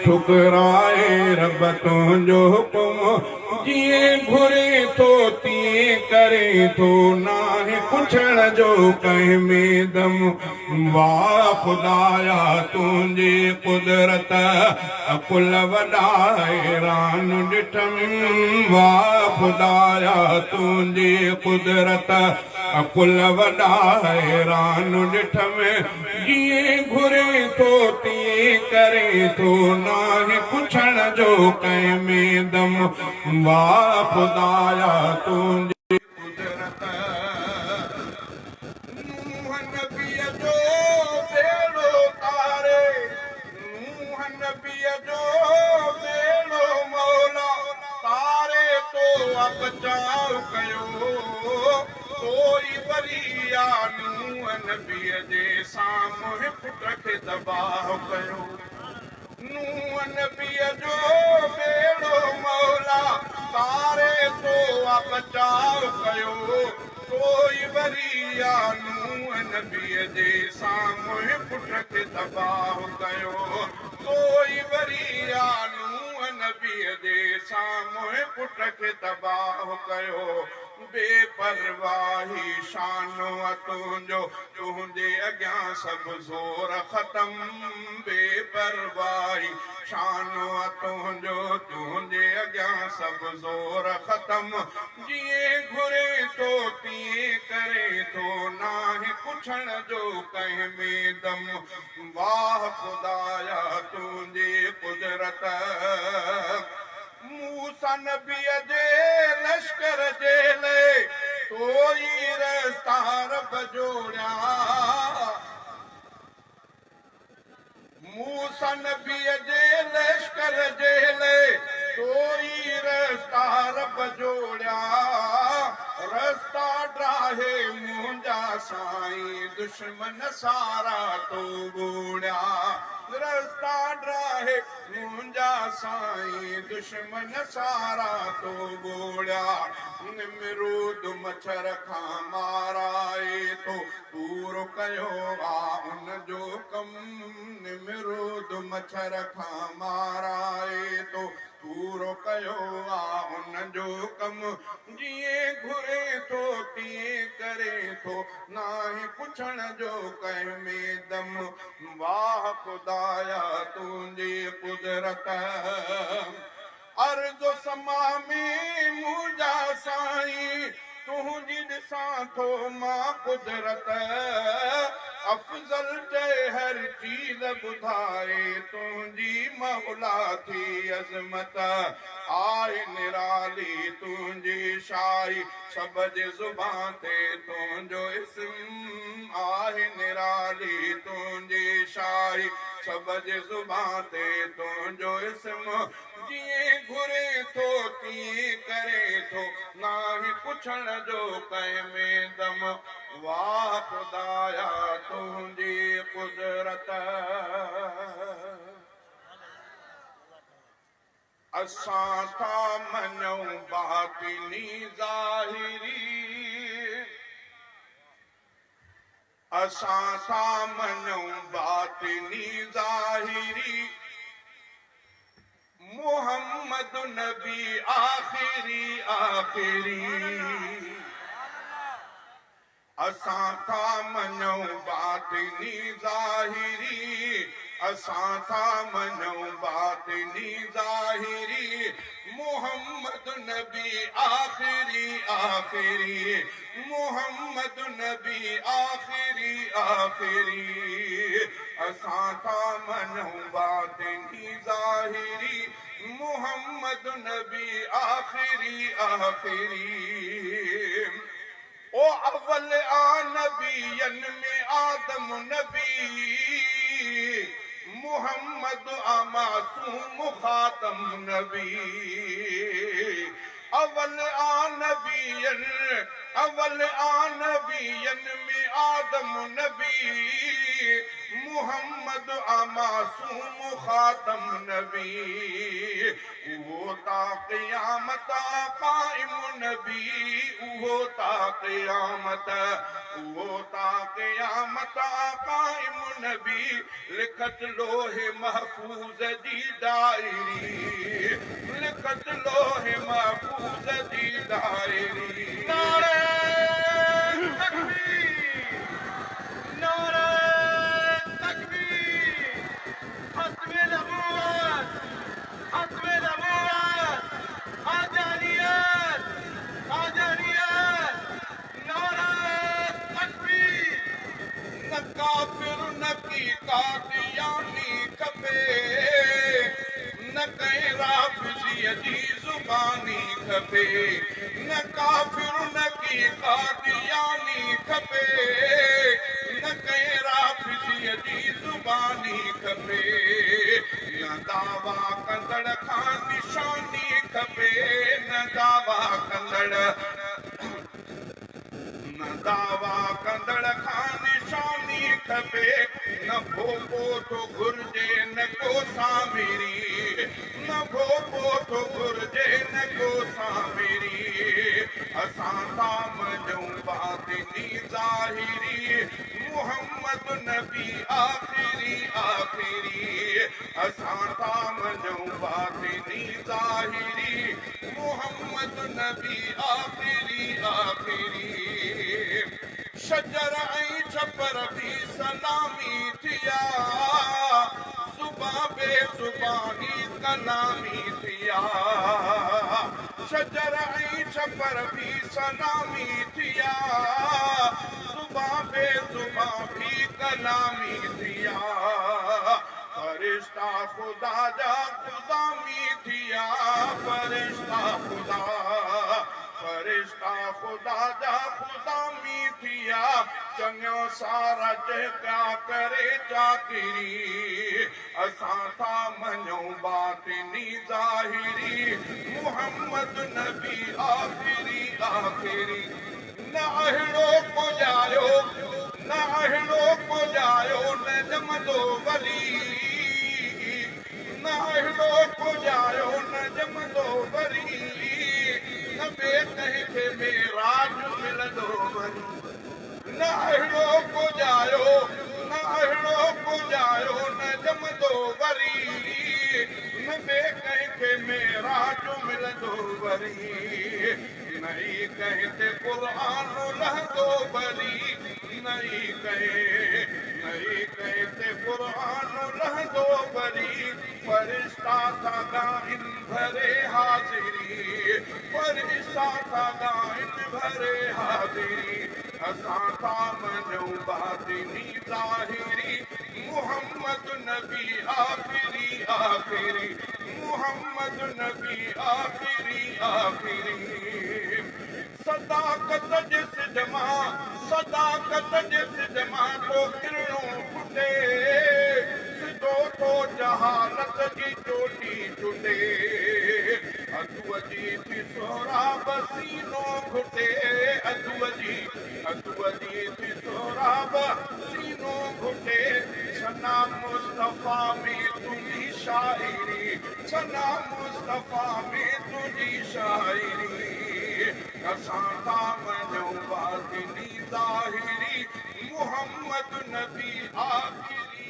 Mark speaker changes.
Speaker 1: ठुकराए रब तुंहिंजो हुकुम जिए घुरे थो तीअं करे थो नाहे पुछण जो कंहिं में दम वाह खुदाया तुंहिंजी कुदरत अकुल वॾा हैरान ॾिठमि वाह खुदाया तुंहिंजी कुदरत अकुल वॾा हैरान ॾिठमि जीअं घुरे थो तीअं करे थो नाहे पुछण जो कंहिं में दम वाह खुदाया तुंहिंजी कुदरत नूह नबीअ जो बेड़ो तारे नूह नबीअ जो बेड़ो मौला तारे तो बचाव कयो कोई वरिया नूह नबीअ जे साम्हूं पुट खे दबाव कयो नूह नबीअ जो बेड़ो मौला तारे तो बचाव कयो कोई वरिया नूह नबीअ जे साम्हूं पुट खे दबाव कयो कोई वरिया नूह नबीअ जे साम्हूं पुट खे दबाव कयो बेपरवाही शानो तुंहिंजो तुंहिंजे अॻियां सभु ज़ोर ख़तम बेपरवाही शानो तुंहिंजो तुंहिंजे अॻियां सभु ज़ोर ख़तम जीअं घुरे थो तीअं करे थो नाहे पुछण जो कंहिं में दम वाह खुदाया तुंहिंजी कुदरत मूसा नबीअ जे लश्कर जे लाइ तोई रस्ता रब जोड़िया मूसा नबीअ जे लश्कर जे लाइ तोई रस्ता रब जोड़िया रस्ता ड्राहे मुंहिंजा साईं दुश्मन सारा तो ॻोड़िया रस्ता ड्राहे मुंहिंजा साईं दुश्मन सारा तो ॻोड़िया निमरूद मच्छर खां माराए तो पूरो कयो उन जो कम निमरूद मच्छर खां माराए तो पूरो कयो उन जो कम जीअं घुरे थो तीअं करे थो नाहे पुछण जो कंहिं में दम वाह खुदाया तुंहिंजी कुदरत अर्ज़ो समा में मुंहिंजा साईं तुंहिंजी ॾिसां थो मां कुदरत अफ़ज़ल चए हर चीज़ ॿुधाए तुंहिंजी मौला थी अज़मत आहे निराली तुंहिंजी शाही सभ जे ज़ुबान ते तुंहिंजो इस्म आहे निराली तुंहिंजी शाही सभ जे ज़ुबान ते तुंहिंजो इस्म जीअं घुरे थो तीअं करे थो नाहे पुछण जो कंहिं में दम वाह खुदाया तुंहिंजी कुदरत असां था मञूं बातिनी ज़ाहिरी असां था मञूं बातिनी ज़ाहिरी मोहम्मद नबी आखिरी आखिरी असां था मञूं बातिनी ज़ाहिरी असां था मञूं बातिनी ज़ाहिरी मोहम्मद नबी आखिरी आखिरी मोहम्मद नबी आखिरी आखिरी असां था मञूं बातिनी ज़ाहिरी मोहम्मद नबी आखिरी आखिरी ओ अव्वल नबियन में आदम नबी मोहम्मद मासूम खातम नबी अवल आनबियन अवल आनबियन में आदम नबी मुहम्मद मासूम खातम नबी वो ता क़यामत कायम नबी वो ता क़यामत कायम नबी लिखत लोहे महफूज जी डायरी लिखत लोहे महफूज जी डायरी
Speaker 2: नारे तकबीर नारे तकबीर खत्मे नबूवत खत्मे नबूवत कादियानियत कादियानियत नारे तकबीर
Speaker 1: न काफिर न की कादियानी खपे न कहीं राफ़िज़ी जी ज़ुबानी खपे न काफिर न की कादियानी खपे न कहीं राफ़िज़ी जी ज़ुबानी खपे न दावा कंदड़ खां निशानी खपे न दावा कंदड़ खां निशानी खपे न भोपो तो घुर्जे न को सामिरी न भोपो तो घुर्जे न को सामिरी असां था मजूं बातिनी ज़ाहिरी मुहम्मद नबी आखिरी आखिरी असां था मजूं बातिनी ज़ाहिरी मुहम्मद नबी आखिरी आखिरी शजर ऐं छपर भी सलामी थिया ज़ुबां बेज़ुबानी कलामी थिया शजर ऐं छपर भी सलामी थिया ज़ुबां बेज़ुबां भी कलामी थिया फरिश्ता खुदा जा ख़ुदामी थिया फरिश्ता खुदा जा ख़ुदामी थिया चङो सारा जेका करे चाकिरी असां था मञूं बातिनी ज़ाहिरी मुहम्मद नबी आखिरी आखिरी न अहिड़ो पुॼायो न अहिड़ो पुॼायो न ॼमंदो वरी न अहिड़ो पुॼायो न ॼमंदो वरी न ॿिए कंहिंखे मेराज मिलंदो वरी न अहिड़ो पुॼायो न अहिड़ो पुॼायो न ॼमंदो वरी न ॿिए कंहिंखे मेराज मिलंदो वरी नई कंहिं ते क़ुर्आन लहंदो वरी नई कंहिं ते क़ुर्आन लहंदो वरी फरिश्ता था ॻाइन भरे हाज़िरी फरिश्ता था ॻाइन भरे हाज़िरी असां था मञूं बातिनी ज़ाहिरी मुहम्मद नबी आखिरी आखिरी मुहम्मद नबी आखिरी आखिरी सदाकत जे सिज मां तो किरणो फुटे सिधो तो जहालत जी चोटी चुटे अदुअ जी थी सोराब सीनो घुटे अदुअ जी थी सोराब सीनो घुटे सना मुस्तफ़ा में तुंहिंजी शाइरी सना मुस्तफ़ा में तुंहिंजी शाइरी असां था मञूं बातिनी ज़ाहिरी मुहम्मद नबी आखिरी